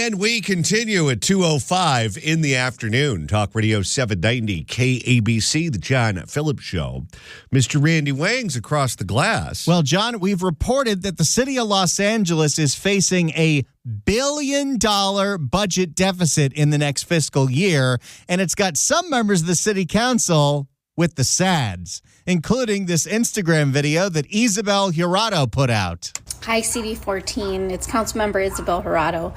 And we continue at 2:05 in the afternoon. Talk Radio 790 KABC, the John Phillips Show. Mr. Randy Wang's across the glass. Well, John, we've reported that the city of Los Angeles is facing a $1 billion budget deficit in the next fiscal year, and it's got some members of the city council with the SADs, including this Instagram video that Isabel Jurado put out. Hi, CD14. It's Councilmember Isabel Jurado.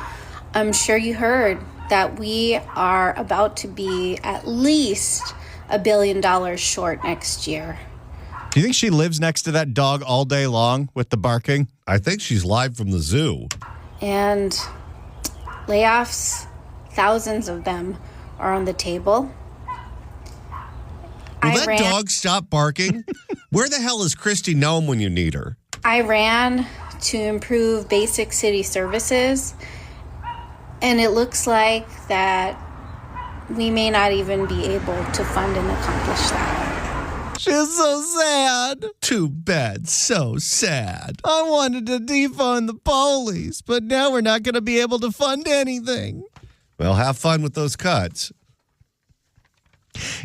I'm sure you heard that we are about to be at least $1 billion short next year. Do you think she lives next to that dog all day long with the barking? I think she's live from the zoo. And layoffs, thousands of them are on the table. Will that dog stop barking? Where the hell is Christy Nome when you need her? I ran to improve basic city services, and it looks like that we may not even be able to fund and accomplish that. She's so sad. Too bad. So sad. I wanted to defund the police, but now we're not going to be able to fund anything. Well, have fun with those cuts.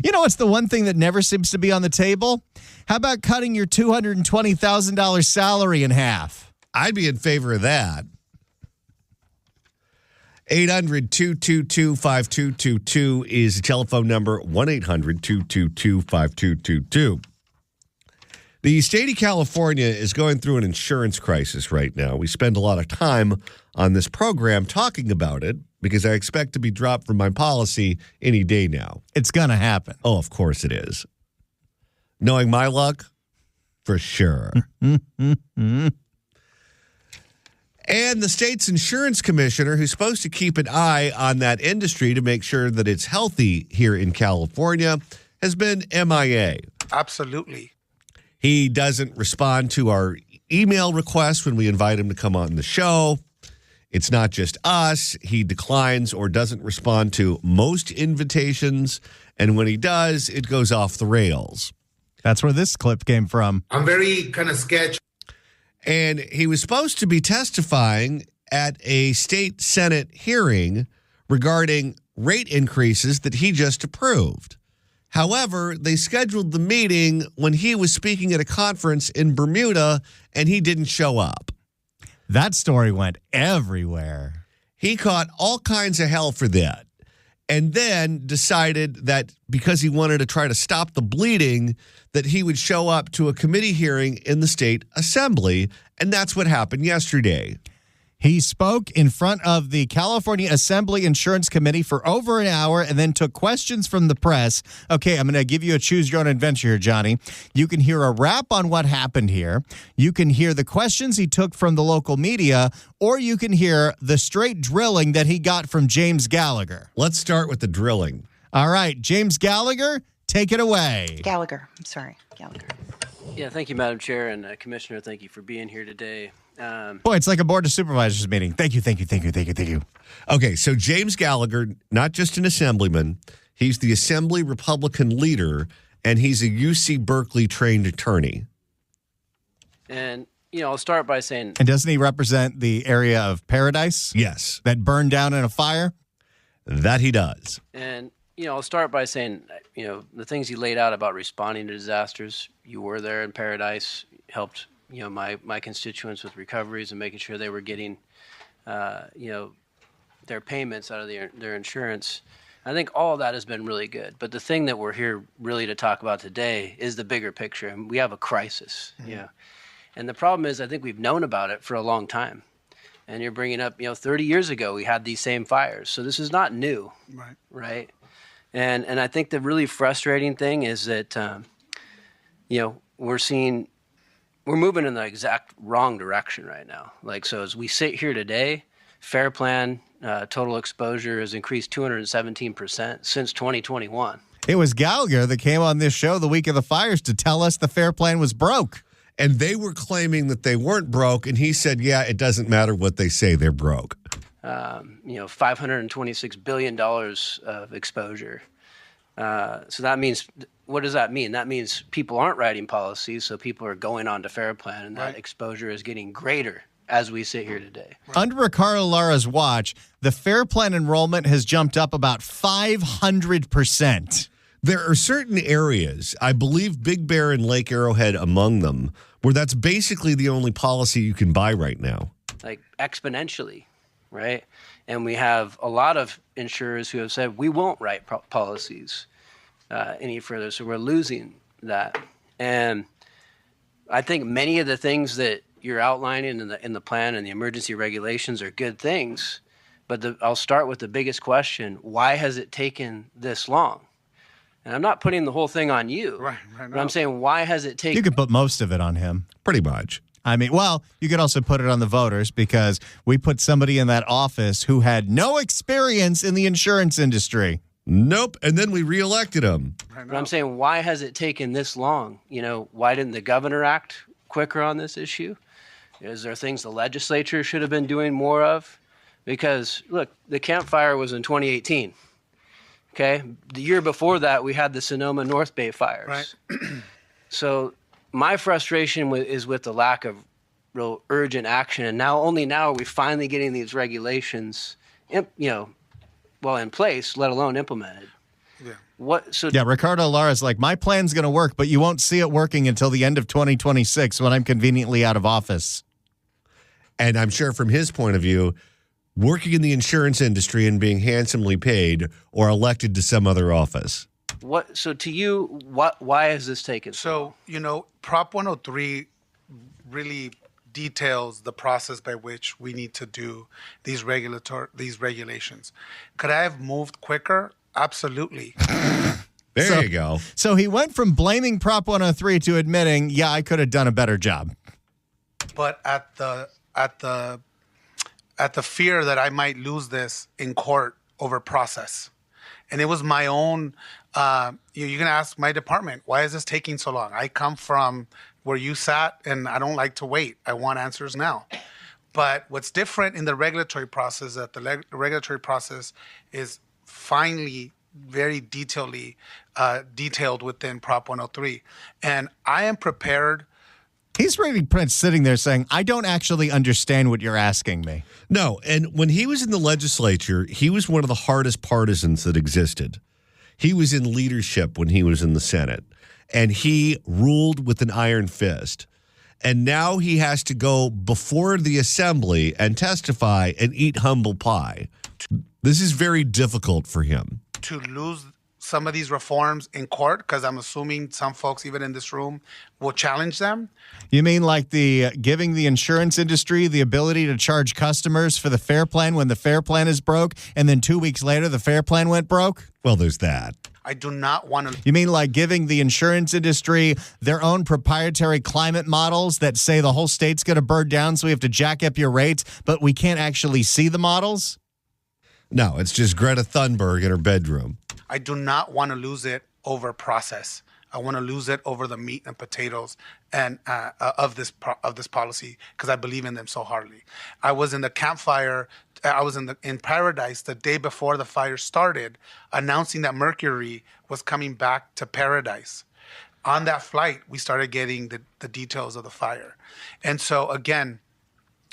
You know what's the one thing that never seems to be on the table? How about cutting your $220,000 salary in half? I'd be in favor of that. 800-222-5222 is the telephone number, 1-800-222-5222. The state of California is going through an insurance crisis right now. We spend a lot of time on this program talking about it because I expect to be dropped from my policy any day now. It's going to happen. Oh, of course it is. Knowing my luck, for sure. And the state's insurance commissioner, who's supposed to keep an eye on that industry to make sure that it's healthy here in California, has been MIA. Absolutely. He doesn't respond to our email requests when we invite him to come on the show. It's not just us. He declines or doesn't respond to most invitations. And when he does, it goes off the rails. That's where this clip came from. I'm very kind of sketchy. And he was supposed to be testifying at a state Senate hearing regarding rate increases that he just approved. However, they scheduled the meeting when he was speaking at a conference in Bermuda, and he didn't show up. That story went everywhere. He caught all kinds of hell for that, and then decided that because he wanted to try to stop the bleeding, that he would show up to a committee hearing in the state assembly, and that's what happened yesterday. He spoke in front of the California Assembly Insurance Committee for over an hour and then took questions from the press. Okay, I'm going to give you a choose-your-own adventure here, Johnny. You can hear a wrap on what happened here. You can hear the questions he took from the local media, or you can hear the straight drilling that he got from James Gallagher. Let's start with the drilling. All right, James Gallagher, take it away. Gallagher. Yeah, thank you, Madam Chair, and Commissioner, thank you for being here today. Boy, it's like a Board of Supervisors meeting. Thank you. Okay, so James Gallagher, not just an assemblyman, he's the Assembly Republican leader, and he's a UC Berkeley trained attorney. And, I'll start by saying... And doesn't he represent the area of Paradise? Yes. That burned down in a fire? That he does. And, I'll start by saying, the things you laid out about responding to disasters, you were there in Paradise, helped... my constituents with recoveries and making sure they were getting, their payments out of their insurance. I think all of that has been really good. But the thing that we're here really to talk about today is the bigger picture. And we have a crisis, And the problem is I think we've known about it for a long time. And you're bringing up, 30 years ago we had these same fires. So this is not new, right? And I think the really frustrating thing is that, we're moving in the exact wrong direction right now. So as we sit here today, Fair Plan total exposure has increased 217% since 2021. It was Gallagher that came on this show the week of the fires to tell us the Fair Plan was broke. And they were claiming that they weren't broke, and he said, yeah, it doesn't matter what they say, they're broke. $526 billion of exposure. So that means, what does that mean? That means people aren't writing policies, so people are going on to Fair Plan, and that exposure is getting greater as we sit here today. Under Ricardo Lara's watch, the Fair Plan enrollment has jumped up about 500%. There are certain areas, I believe Big Bear and Lake Arrowhead among them, where that's basically the only policy you can buy right now. Like exponentially, right? And we have a lot of insurers who have said we won't write policies any further, so we're losing that. And I think many of the things that you're outlining in the plan and the emergency regulations are good things, but I'll start with the biggest question: why has it taken this long? And I'm not putting the whole thing on you, Right. but I'm saying why has it taken? You could put most of it on him. Pretty much. I mean, well, you could also put it on the voters because we put somebody in that office who had no experience in the insurance industry. Nope. And then we reelected him. But I'm saying, why has it taken this long? Why didn't the governor act quicker on this issue? Is there things the legislature should have been doing more of? Because, look, the Camp Fire was in 2018. Okay? The year before that, we had the Sonoma North Bay fires. Right. So my frustration is with the lack of real urgent action. And only now are we finally getting these regulations, in place, let alone implemented. Yeah. Yeah, Ricardo Lara's like, my plan's going to work, but you won't see it working until the end of 2026 when I'm conveniently out of office. And I'm sure from his point of view, working in the insurance industry and being handsomely paid or elected to some other office. So to you, why has this taken So, Prop 103 really details the process by which we need to do these regulations. Could I have moved quicker? Absolutely. There you go. So he went from blaming Prop 103 to admitting, yeah, I could have done a better job. But at the fear that I might lose this in court over process. And it was my own, you can ask my department, why is this taking so long? I come from where you sat, and I don't like to wait. I want answers now. But what's different in the regulatory process, that the regulatory process is finally very detailed within Prop 103. And I am prepared. He's really sitting there saying, I don't actually understand what you're asking me. No, and when he was in the legislature, he was one of the hardest partisans that existed. He was in leadership when he was in the Senate, and he ruled with an iron fist. And now he has to go before the assembly and testify and eat humble pie. This is very difficult for him. To lose some of these reforms in court, because I'm assuming some folks, even in this room, will challenge them. You mean like the giving the insurance industry the ability to charge customers for the Fair Plan when the Fair Plan is broke, and then 2 weeks later the Fair Plan went broke? Well, there's that. I do not want to. You mean like giving the insurance industry their own proprietary climate models that say the whole state's going to burn down, so we have to jack up your rates, but we can't actually see the models? No, it's just Greta Thunberg in her bedroom. I do not want to lose it over process. I want to lose it over the meat and potatoes and of this policy, because I believe in them so heartily. I was in the campfire. I was in Paradise the day before the fire started, announcing that Mercury was coming back to Paradise. On that flight, we started getting the details of the fire. And so, again,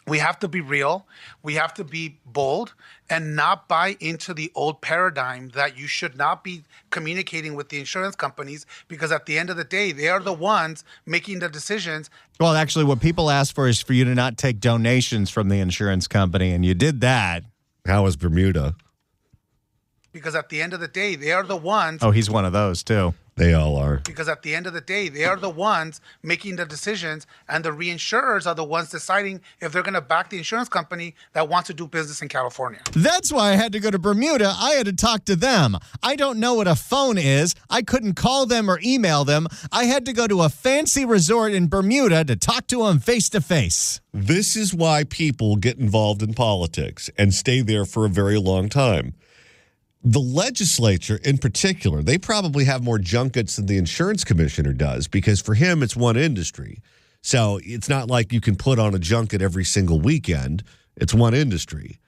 we have to be real. We have to be bold and not buy into the old paradigm that you should not be communicating with the insurance companies, because at the end of the day, they are the ones making the decisions. Well, actually, what people ask for is for you to not take donations from the insurance company, and you did that. How was Bermuda? Because at the end of the day, they are the ones. Oh, he's one of those, too. They all are. Because at the end of the day, they are the ones making the decisions, and the reinsurers are the ones deciding if they're going to back the insurance company that wants to do business in California. That's why I had to go to Bermuda. I had to talk to them. I don't know what a phone is. I couldn't call them or email them. I had to go to a fancy resort in Bermuda to talk to them face to face. This is why people get involved in politics and stay there for a very long time. The legislature in particular, they probably have more junkets than the insurance commissioner does, because for him, it's one industry. So it's not like you can put on a junket every single weekend. It's one industry.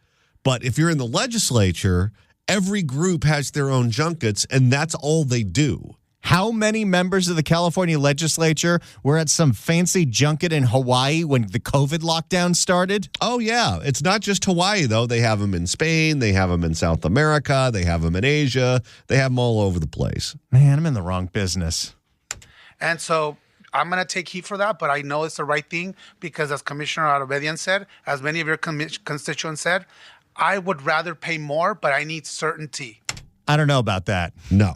But if you're in the legislature, every group has their own junkets, and that's all they do. How many members of the California legislature were at some fancy junket in Hawaii when the COVID lockdown started? Oh, yeah. It's not just Hawaii, though. They have them in Spain. They have them in South America. They have them in Asia. They have them all over the place. Man, I'm in the wrong business. And so I'm going to take heat for that, but I know it's the right thing because, as Commissioner Arabedian said, as many of your constituents said, I would rather pay more, but I need certainty. I don't know about that. No.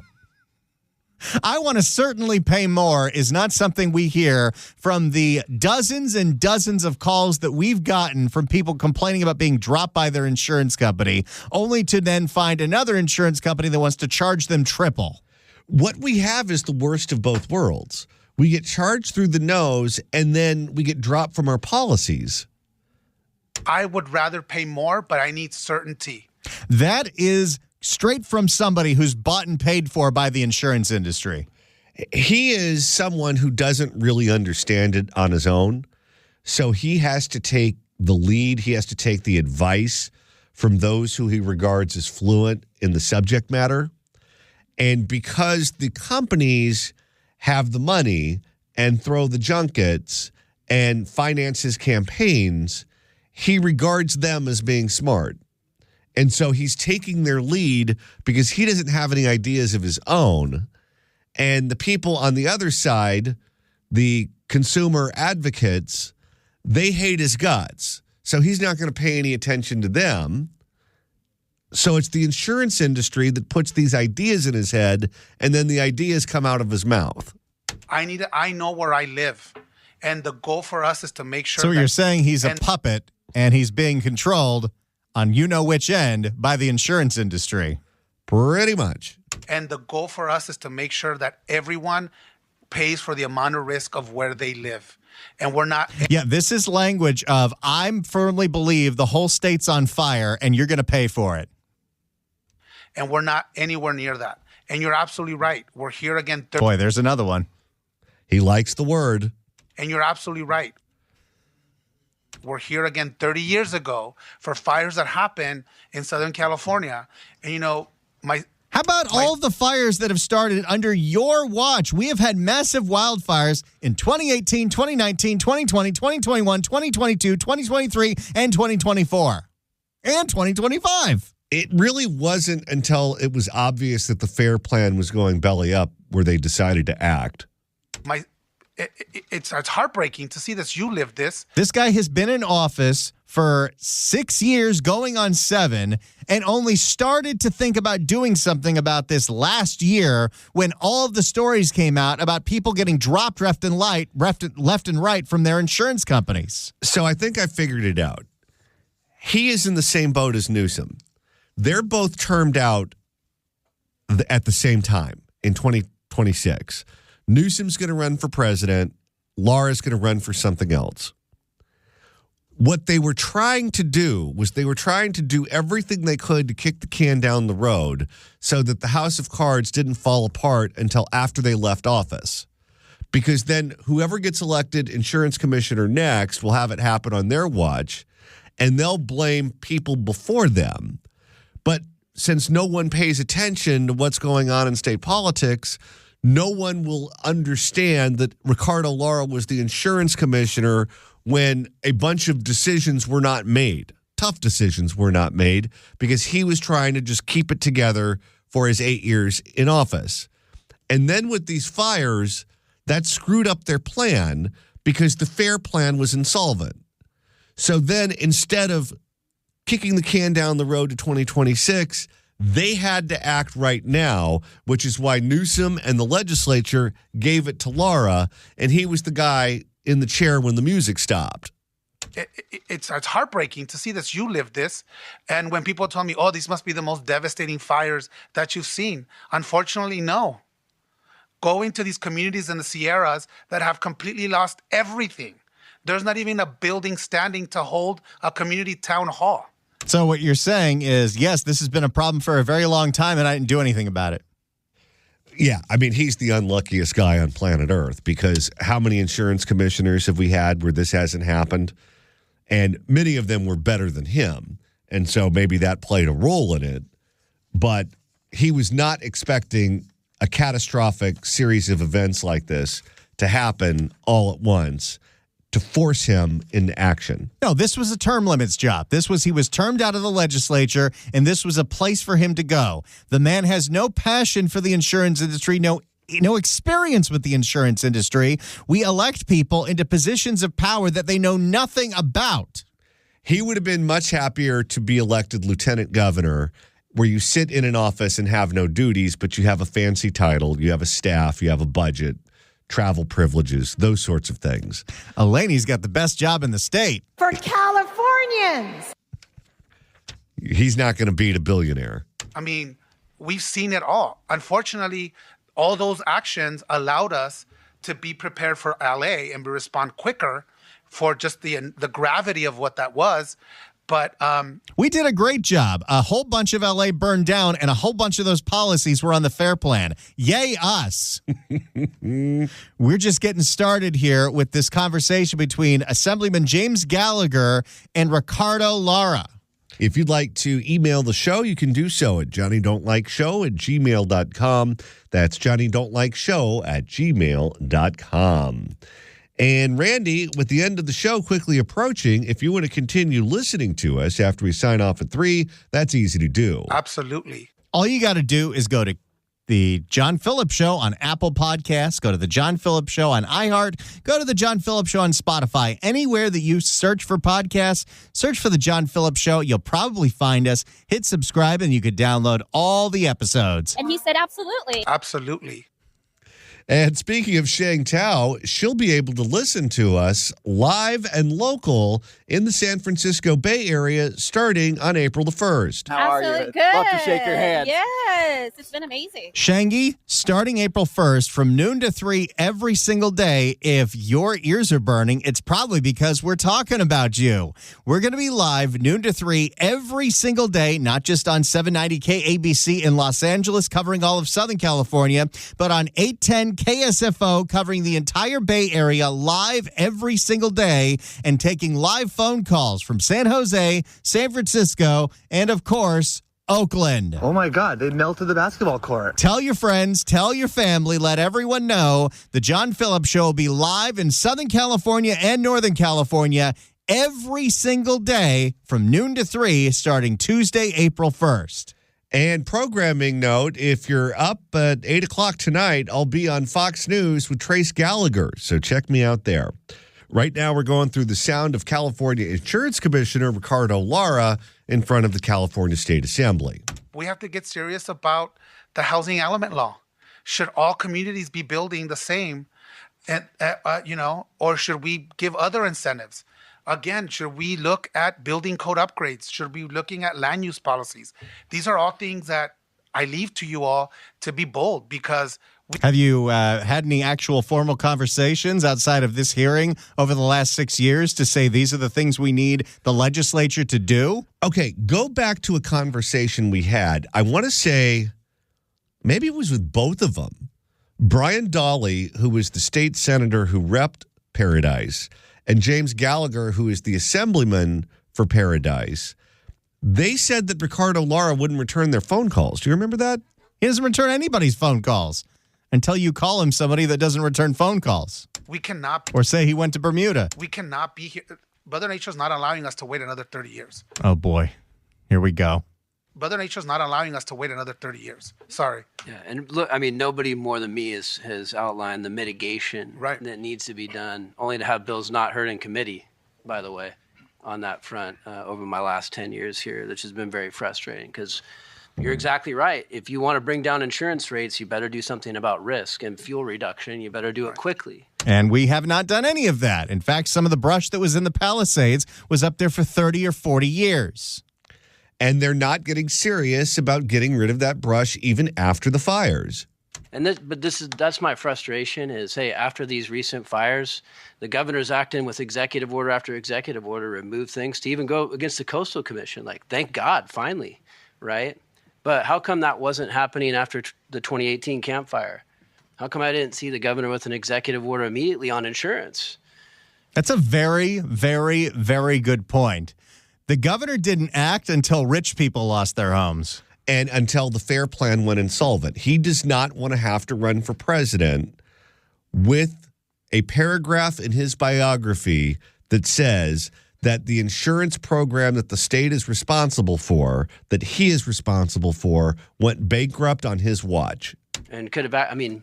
I want to certainly pay more is not something we hear from the dozens and dozens of calls that we've gotten from people complaining about being dropped by their insurance company, only to then find another insurance company that wants to charge them triple. What we have is the worst of both worlds. We get charged through the nose, and then we get dropped from our policies. I would rather pay more, but I need certainty. That is straight from somebody who's bought and paid for by the insurance industry. He is someone who doesn't really understand it on his own. So he has to take the lead. He has to take the advice from those who he regards as fluent in the subject matter. And because the companies have the money and throw the junkets and finance his campaigns, he regards them as being smart. And so he's taking their lead because he doesn't have any ideas of his own. And the people on the other side, the consumer advocates, they hate his guts. So he's not going to pay any attention to them. So it's the insurance industry that puts these ideas in his head, and then the ideas come out of his mouth. I know where I live. And the goal for us is to make sure So you're saying he's a puppet and he's being controlled on you-know-which end by the insurance industry. Pretty much. And the goal for us is to make sure that everyone pays for the amount of risk of where they live. And we're not... Yeah, this is language of, I firmly believe the whole state's on fire and you're going to pay for it. And we're not anywhere near that. And you're absolutely right. We're here again. Boy, there's another one. He likes the word. And you're absolutely right. We're here again 30 years ago for fires that happened in Southern California. And, How about all of the fires that have started under your watch? We have had massive wildfires in 2018, 2019, 2020, 2021, 2022, 2023, and 2024. And 2025. It really wasn't until it was obvious that the FAIR plan was going belly up where they decided to act. It's heartbreaking to see this. You lived this. This guy has been in office for 6 years, going on 7, and only started to think about doing something about this last year when all of the stories came out about people getting dropped left and right from their insurance companies. So I think I figured it out. He is in the same boat as Newsom. They're both termed out at the same time in 2026. Newsom's going to run for president. Lara's going to run for something else. What they were trying to do was they were trying to do everything they could to kick the can down the road so that the house of cards didn't fall apart until after they left office. Because then whoever gets elected insurance commissioner next will have it happen on their watch, and they'll blame people before them. But since no one pays attention to what's going on in state politics, no one will understand that Ricardo Lara was the insurance commissioner when a bunch of decisions were not made. Tough decisions were not made because he was trying to just keep it together for his 8 years in office. And then with these fires, that screwed up their plan because the FAIR plan was insolvent. So then instead of kicking the can down the road to 2026, they had to act right now, which is why Newsom and the legislature gave it to Lara, and he was the guy in the chair when the music stopped. It's heartbreaking to see this. You lived this. And when people tell me, oh, these must be the most devastating fires that you've seen. Unfortunately, no. Going to these communities in the Sierras that have completely lost everything. There's not even a building standing to hold a community town hall. So what you're saying is, yes, this has been a problem for a very long time, and I didn't do anything about it. Yeah, I mean, he's the unluckiest guy on planet Earth because how many insurance commissioners have we had where this hasn't happened? And many of them were better than him. And so maybe that played a role in it. But he was not expecting a catastrophic series of events like this to happen all at once to force him into action. No, this was a term limits job. He was termed out of the legislature, and this was a place for him to go. The man has no passion for the insurance industry, no experience with the insurance industry. We elect people into positions of power that they know nothing about. He would have been much happier to be elected lieutenant governor, where you sit in an office and have no duties, but you have a fancy title, you have a staff, you have a budget, travel privileges, those sorts of things. Elaney's got the best job in the state. For Californians. He's not going to beat a billionaire. I mean, we've seen it all. Unfortunately, all those actions allowed us to be prepared for LA and respond quicker for just the gravity of what that was. But we did a great job. A whole bunch of LA burned down, and a whole bunch of those policies were on the FAIR Plan. Yay, us. We're just getting started here with this conversation between Assemblyman James Gallagher and Ricardo Lara. If you'd like to email the show, you can do so at johnnydon'tlikeshow@gmail.com. That's johnnydon'tlikeshow@gmail.com. And Randy, with the end of the show quickly approaching, if you want to continue listening to us after we sign off at 3, that's easy to do. absolutely. All you got to do is go to the John Phillips Show on Apple Podcasts, go to the John Phillips Show on iHeart, go to the John Phillips Show on Spotify. Anywhere that you search for podcasts, search for the John Phillips Show. You'll probably find us. Hit subscribe, and you could download all the episodes. And he said, absolutely. Absolutely. And speaking of Shang Tao, she'll be able to listen to us live and local in the San Francisco Bay Area starting on April the 1st. How are Absolutely you? good. Love to shake your hand. Yes, it's been amazing. Shangy, starting April 1st from noon to 3 every single day. If your ears are burning, it's probably because we're talking about you. We're going to be live noon to 3 every single day, not just on 790 KABC in Los Angeles covering all of Southern California, but on 810 KSFO covering the entire Bay Area live every single day and taking live phone calls from San Jose, San Francisco, and of course, Oakland. Oh my God, they melted the basketball court. Tell your friends, tell your family, let everyone know the John Phillips Show will be live in Southern California and Northern California every single day from noon to 3 starting Tuesday, April 1st. And programming note, if you're up at 8 o'clock tonight, I'll be on Fox News with Trace Gallagher, so check me out there. Right now, we're going through the sound of California Insurance Commissioner Ricardo Lara in front of the California State Assembly. We have to get serious about the housing element law. Should all communities be building the same, and or should we give other incentives? Again, should we look at building code upgrades? Should we be looking at land use policies? These are all things that I leave to you all to be bold because Have you had any actual formal conversations outside of this hearing over the last 6 years to say these are the things we need the legislature to do? Okay, go back to a conversation we had. I want to say maybe it was with both of them. Brian Dawley, who was the state senator who repped Paradise, and James Gallagher, who is the assemblyman for Paradise, they said that Ricardo Lara wouldn't return their phone calls. Do you remember that? He doesn't return anybody's phone calls until you call him somebody that doesn't return phone calls we cannot or say he went to Bermuda. we cannot be here. Mother Nature's not allowing us to wait another 30 years. Oh, boy. Here we go. Mother Nature's not allowing us to wait another 30 years. Sorry. Yeah, and look, I mean, nobody more than me has outlined the mitigation Right. that needs to be done, only to have bills not heard in committee, by the way, on that front over my last 10 years here, which has been very frustrating because you're exactly right. If you want to bring down insurance rates, you better do something about risk and fuel reduction. You better do it quickly. And we have not done any of that. In fact, some of the brush that was in the Palisades was up there for 30 or 40 years. And they're not getting serious about getting rid of that brush even after the fires. And that's my frustration is, hey, after these recent fires, the governor's acting with executive order after executive order, remove things to even go against the Coastal Commission. Like, thank God, finally, right? But how come that wasn't happening after the 2018 Camp Fire? How come I didn't see the governor with an executive order immediately on insurance? That's a very, very, very good point. The governor didn't act until rich people lost their homes. and until the FAIR Plan went insolvent. He does not want to have to run for president with a paragraph in his biography that says that the insurance program that the state is responsible for, that he is responsible for, went bankrupt on his watch. And could have, I mean,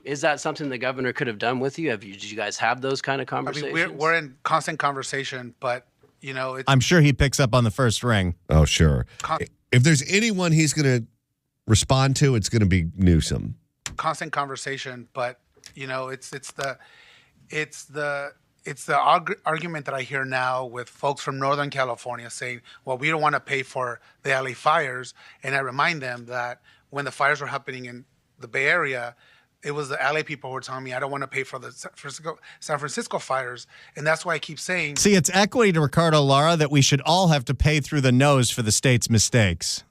is that something the governor could have done with you? Did you guys have those kind of conversations? I mean, we're in constant conversation, but, you know, I'm sure he picks up on the first ring. Oh, sure. If there's anyone he's going to respond to, it's going to be Newsom. Constant conversation, but, you know, it's the argument that I hear now with folks from Northern California saying, well, we don't want to pay for the LA fires. And I remind them that when the fires were happening in the Bay Area, it was the LA people who were telling me, I don't want to pay for the San Francisco fires. And that's why I keep saying. See, it's equity to Ricardo Lara that we should all have to pay through the nose for the state's mistakes.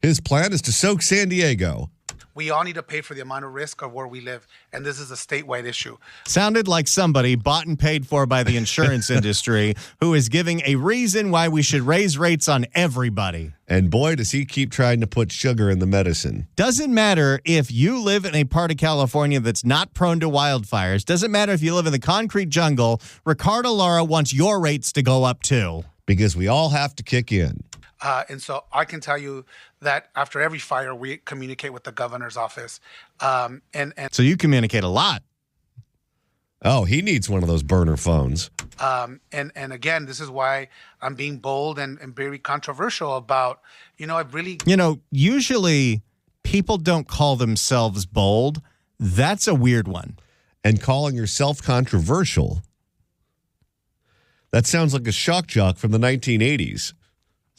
His plan is to soak San Diego. We all need to pay for the amount of risk of where we live, and this is a statewide issue. Sounded like somebody bought and paid for by the insurance industry who is giving a reason why we should raise rates on everybody. And boy, does he keep trying to put sugar in the medicine. Doesn't matter if you live in a part of California that's not prone to wildfires. Doesn't matter if you live in the concrete jungle. Ricardo Lara wants your rates to go up too. Because we all have to kick in. And so I can tell you that after every fire, we communicate with the governor's office. And so you communicate a lot. Oh, he needs one of those burner phones. And again, this is why I'm being bold and very controversial about, usually people don't call themselves bold. That's a weird one. And calling yourself controversial, that sounds like a shock jock from the 1980s.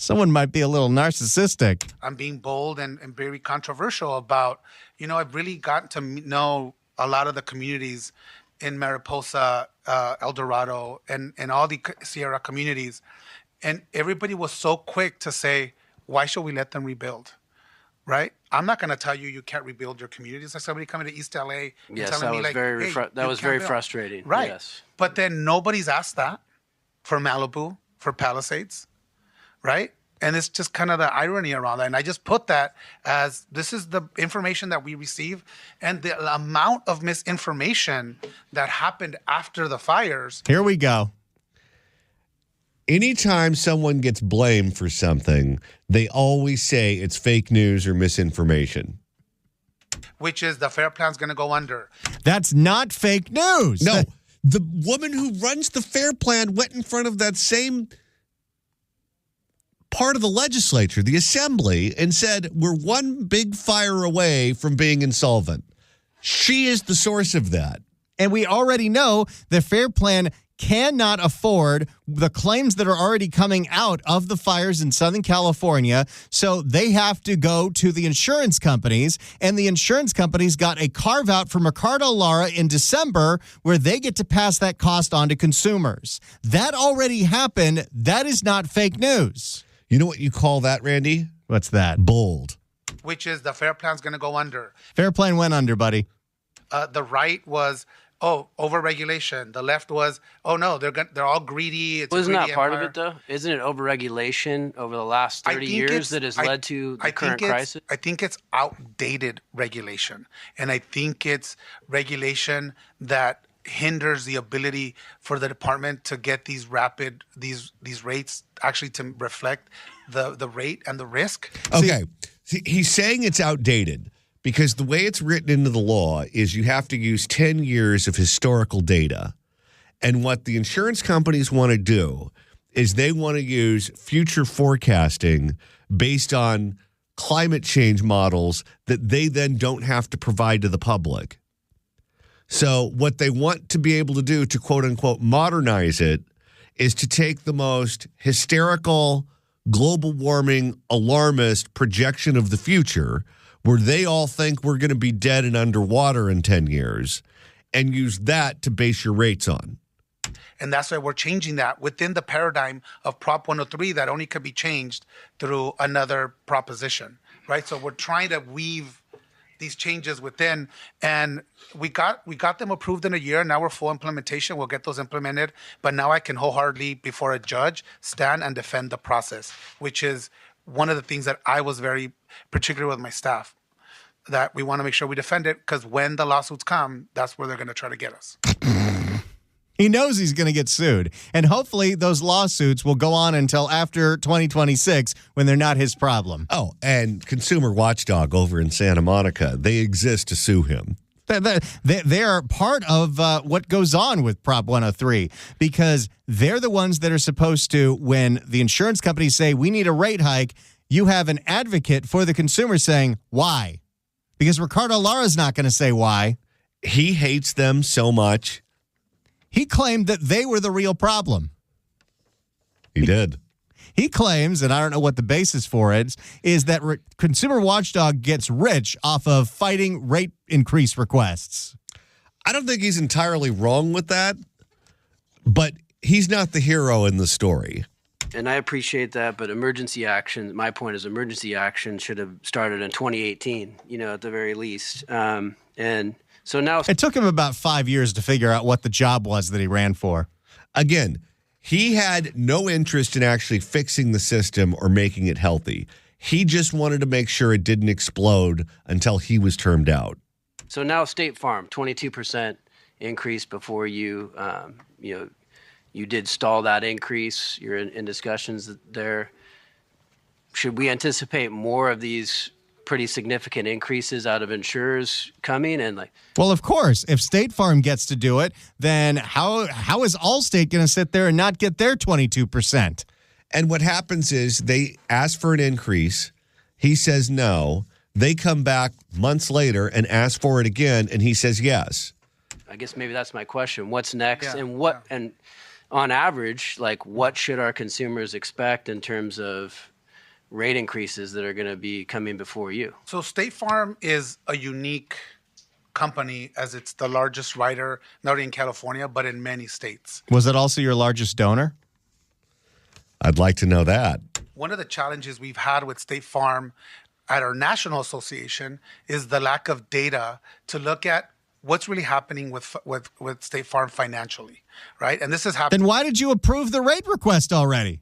Someone might be a little narcissistic. I'm being bold and very controversial about, I've really gotten to know a lot of the communities in Mariposa, El Dorado, and all the Sierra communities. And everybody was so quick to say, why should we let them rebuild? Right? I'm not going to tell you can't rebuild your communities. Like somebody coming to East LA and telling me that was very frustrating. Right. Yes. But then nobody's asked that for Malibu, for Palisades. Right? And it's just kind of the irony around that. And I just put that as this is the information that we receive and the amount of misinformation that happened after the fires. Here we go. Anytime someone gets blamed for something, they always say it's fake news or misinformation. Which is the FAIR Plan's going to go under. That's not fake news. No, the woman who runs the FAIR Plan went in front of that same part of the legislature, the assembly, and said, we're one big fire away from being insolvent. She is the source of that. And we already know the FAIR Plan cannot afford the claims that are already coming out of the fires in Southern California. So they have to go to the insurance companies, and the insurance companies got a carve out from Ricardo Lara in December where they get to pass that cost on to consumers. That already happened. That is not fake news. You know what you call that, Randy? What's that? Bold. Which is the FAIR Plan's going to go under. FAIR Plan went under, buddy. The right was, overregulation. The left was, no, they're all greedy. It's Wasn't a that greedy part empire. of it, though? Isn't it overregulation over the last 30 years that has led to the current crisis? I think it's outdated regulation. And I think it's regulation that hinders the ability for the department to get these rates actually to reflect the rate and the risk. Okay. He's saying it's outdated because the way it's written into the law is you have to use 10 years of historical data. And what the insurance companies want to do is they want to use future forecasting based on climate change models that they then don't have to provide to the public. So what they want to be able to do to quote unquote modernize it is to take the most hysterical global warming alarmist projection of the future where they all think we're going to be dead and underwater in 10 years and use that to base your rates on. And that's why we're changing that within the paradigm of Prop 103 that only could be changed through another proposition, right? So we're trying to weave these changes within, and we got them approved in a year. Now we're full implementation. We'll get those implemented. But now I can wholeheartedly, before a judge, stand and defend the process, which is one of the things that I was very particular with my staff, that we want to make sure we defend it, because when the lawsuits come, that's where they're going to try to get us. He knows he's going to get sued. And hopefully those lawsuits will go on until after 2026 when they're not his problem. Oh, and Consumer Watchdog over in Santa Monica, they exist to sue him. They are part of what goes on with Prop 103 because they're the ones that are supposed to, when the insurance companies say we need a rate hike, you have an advocate for the consumer saying, why? Because Ricardo Lara is not going to say why. He hates them so much. He claimed that they were the real problem. He did. He claims, and I don't know what the basis for it is that Consumer Watchdog gets rich off of fighting rate increase requests. I don't think he's entirely wrong with that, but he's not the hero in the story. And I appreciate that, but emergency action, my point is emergency action should have started in 2018, at the very least. And so now it took him about 5 years to figure out what the job was that he ran for. Again, he had no interest in actually fixing the system or making it healthy. He just wanted to make sure it didn't explode until he was termed out. So now State Farm, 22% increase before you did stall that increase. You're in discussions there. Should we anticipate more of these pretty significant increases out of insurers coming? And well, of course, if State Farm gets to do it, then how is Allstate going to sit there and not get their 22%? And what happens is they ask for an increase. He says no. They come back months later and ask for it again, and he says yes. I guess maybe that's my question. What's next? And on average, what should our consumers expect in terms of rate increases that are going to be coming before you? So State Farm is a unique company, as it's the largest writer, not only in California, but in many states. Was it also your largest donor? I'd like to know that. One of the challenges we've had with State Farm at our national association is the lack of data to look at what's really happening with State Farm financially, right? And this is happening. Then why did you approve the rate request already?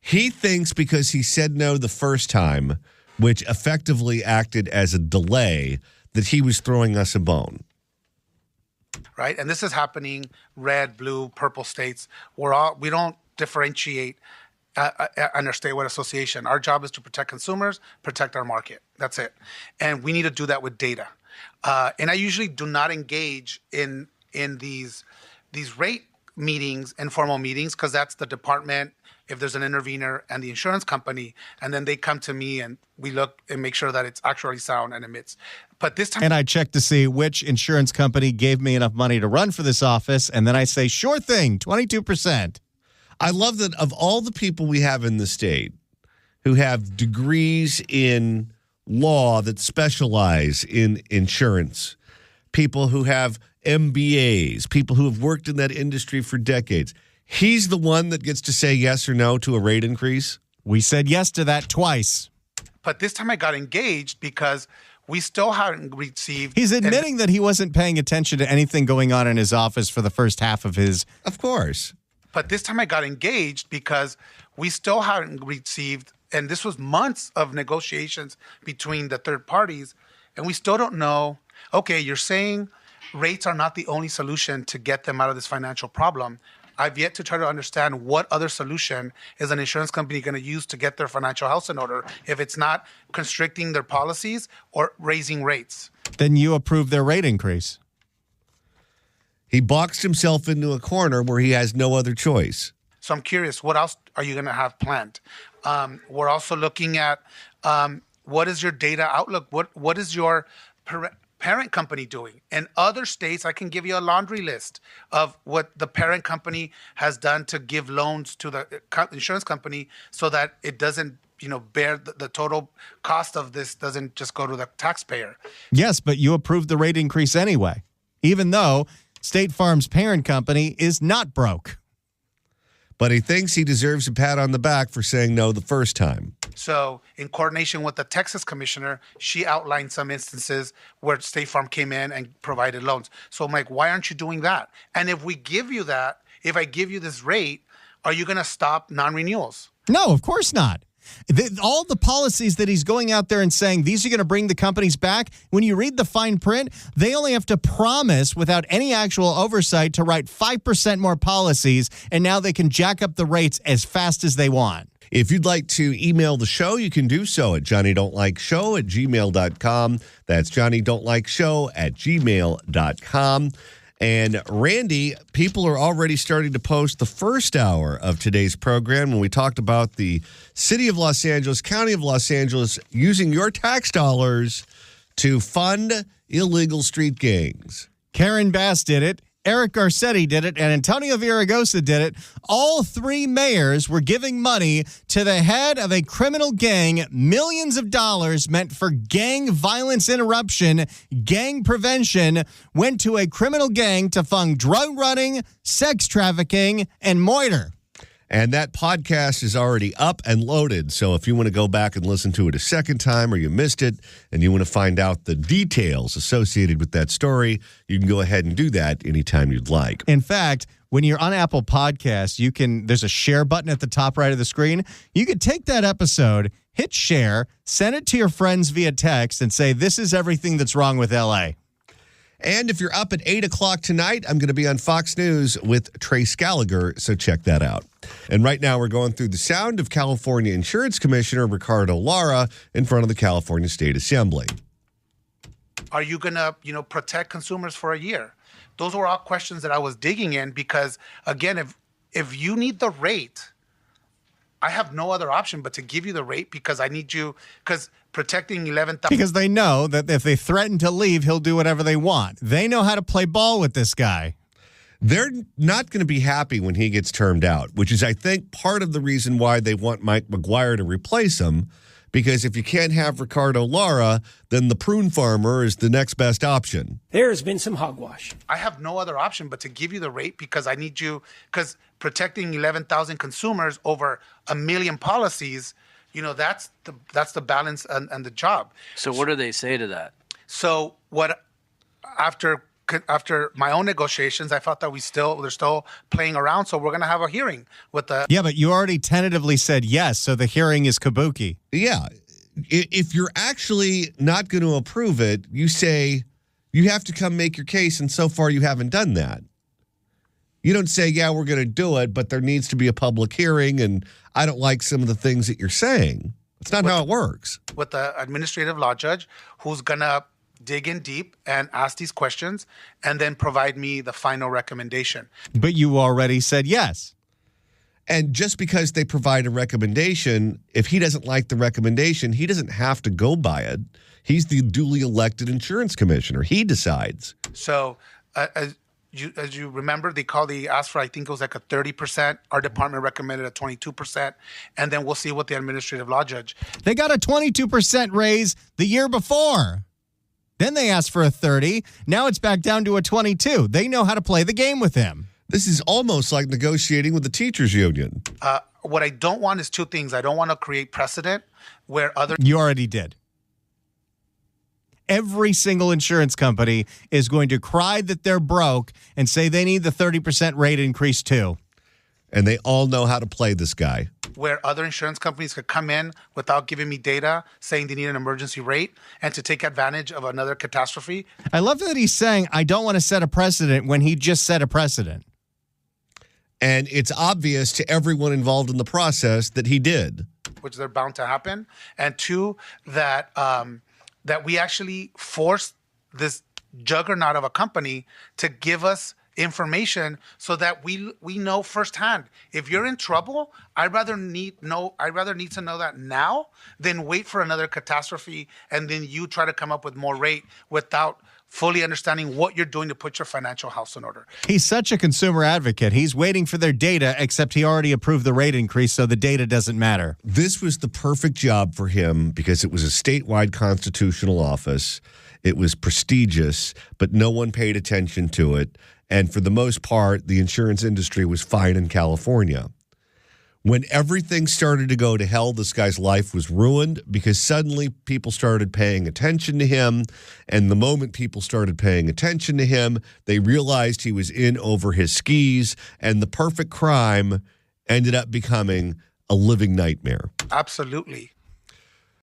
He thinks because he said no the first time, which effectively acted as a delay, that he was throwing us a bone. Right? And this is happening red, blue, purple states. We don't differentiate under statewide association. Our job is to protect consumers, protect our market. That's it. And we need to do that with data. And I usually do not engage in these rate meetings, informal meetings, because that's the department, if there's an intervener, and the insurance company, and then they come to me and we look and make sure that it's actually sound and emits. But this time, and I check to see which insurance company gave me enough money to run for this office, and then I say, sure thing, 22%. I love that of all the people we have in the state who have degrees in law that specialize in insurance, people who have MBAs, people who have worked in that industry for decades, he's the one that gets to say yes or no to a rate increase? We said yes to that twice. But this time I got engaged because we still haven't received... He's admitting that he wasn't paying attention to anything going on in his office for the first half of his... Of course. But this time I got engaged because we still haven't received, and this was months of negotiations between the third parties, and we still don't know, okay, you're saying rates are not the only solution to get them out of this financial problem. I've yet to try to understand what other solution is an insurance company going to use to get their financial house in order if it's not constricting their policies or raising rates. Then you approve their rate increase. He boxed himself into a corner where he has no other choice. So I'm curious, what else are you going to have planned? We're also looking at what is your data outlook? What is your parent company doing? In other states, I can give you a laundry list of what the parent company has done to give loans to the insurance company so that it doesn't bear the total cost of this, doesn't just go to the taxpayer. Yes, but you approved the rate increase anyway, even though State Farm's parent company is not broke. But he thinks he deserves a pat on the back for saying no the first time. So in coordination with the Texas commissioner, she outlined some instances where State Farm came in and provided loans. So I'm like, why aren't you doing that? And if we give you that, if I give you this rate, are you going to stop non-renewals? No, of course not. All the policies that he's going out there and saying these are going to bring the companies back, when you read the fine print, they only have to promise without any actual oversight to write 5% more policies, and now they can jack up the rates as fast as they want. If you'd like to email the show, you can do so at johnnydon'tlikeshow@gmail.com. That's johnnydon'tlikeshow@gmail.com. And Randy, people are already starting to post the first hour of today's program when we talked about the city of Los Angeles, county of Los Angeles, using your tax dollars to fund illegal street gangs. Karen Bass did it. Eric Garcetti did it, and Antonio Villaraigosa did it. All three mayors were giving money to the head of a criminal gang, millions of dollars meant for gang violence interruption, gang prevention, went to a criminal gang to fund drug running, sex trafficking, and moiter. And that podcast is already up and loaded. So if you want to go back and listen to it a second time or you missed it and you want to find out the details associated with that story, you can go ahead and do that anytime you'd like. In fact, when you're on Apple Podcasts, there's a share button at the top right of the screen. You could take that episode, hit share, send it to your friends via text, and say, this is everything that's wrong with LA. And if you're up at 8 o'clock tonight, I'm going to be on Fox News with Trace Gallagher, so check that out. And right now we're going through the sound of California Insurance Commissioner Ricardo Lara in front of the California State Assembly. Are you going to, protect consumers for a year? Those were all questions that I was digging in because, again, if you need the rate, I have no other option but to give you the rate because I need you, because protecting 11,000. Because they know that if they threaten to leave, he'll do whatever they want. They know how to play ball with this guy. They're not going to be happy when he gets termed out, which is, I think, part of the reason why they want Mike McGuire to replace him. Because if you can't have Ricardo Lara, then the prune farmer is the next best option. There has been some hogwash. I have no other option but to give you the rate because I need you, because protecting 11,000 consumers over 1 million policies, that's the balance and the job. So what do they say to that? So after my own negotiations, I felt that they're still playing around. So we're going to have a hearing with the. Yeah, but you already tentatively said yes. So the hearing is kabuki. Yeah. If you're actually not going to approve it, you say you have to come make your case. And so far you haven't done that. You don't say, yeah, we're going to do it, but there needs to be a public hearing. And I don't like some of the things that you're saying. It's not how it works. With the administrative law judge who's going to dig in deep and ask these questions and then provide me the final recommendation. But you already said yes. And just because they provide a recommendation, if he doesn't like the recommendation, he doesn't have to go by it. He's the duly elected insurance commissioner. He decides. So as you remember, they asked for, I think it was like a 30%. Our department recommended a 22%. And then we'll see what the administrative law judge. They got a 22% raise the year before. Then they asked for a 30. Now it's back down to a 22. They know how to play the game with him. This is almost like negotiating with the teachers union. What I don't want is two things. I don't want to create precedent where other. You already did. Every single insurance company is going to cry that they're broke and say they need the 30% rate increase too. And they all know how to play this guy. Where other insurance companies could come in without giving me data, saying they need an emergency rate, and to take advantage of another catastrophe. I love that he's saying, I don't want to set a precedent when he just set a precedent. And it's obvious to everyone involved in the process that he did. Which they're bound to happen. And two, that we actually forced this juggernaut of a company to give us information so that we know firsthand. If you're in trouble, I'd rather need to know that now than wait for another catastrophe and then you try to come up with more rate without fully understanding what you're doing to put your financial house in order. He's such a consumer advocate. He's waiting for their data, except he already approved the rate increase, so the data doesn't matter. This was the perfect job for him because it was a statewide constitutional office. It was prestigious, but no one paid attention to it. And for the most part, the insurance industry was fine in California. When everything started to go to hell, this guy's life was ruined because suddenly people started paying attention to him. And the moment people started paying attention to him, they realized he was in over his skis. And the perfect crime ended up becoming a living nightmare. Absolutely.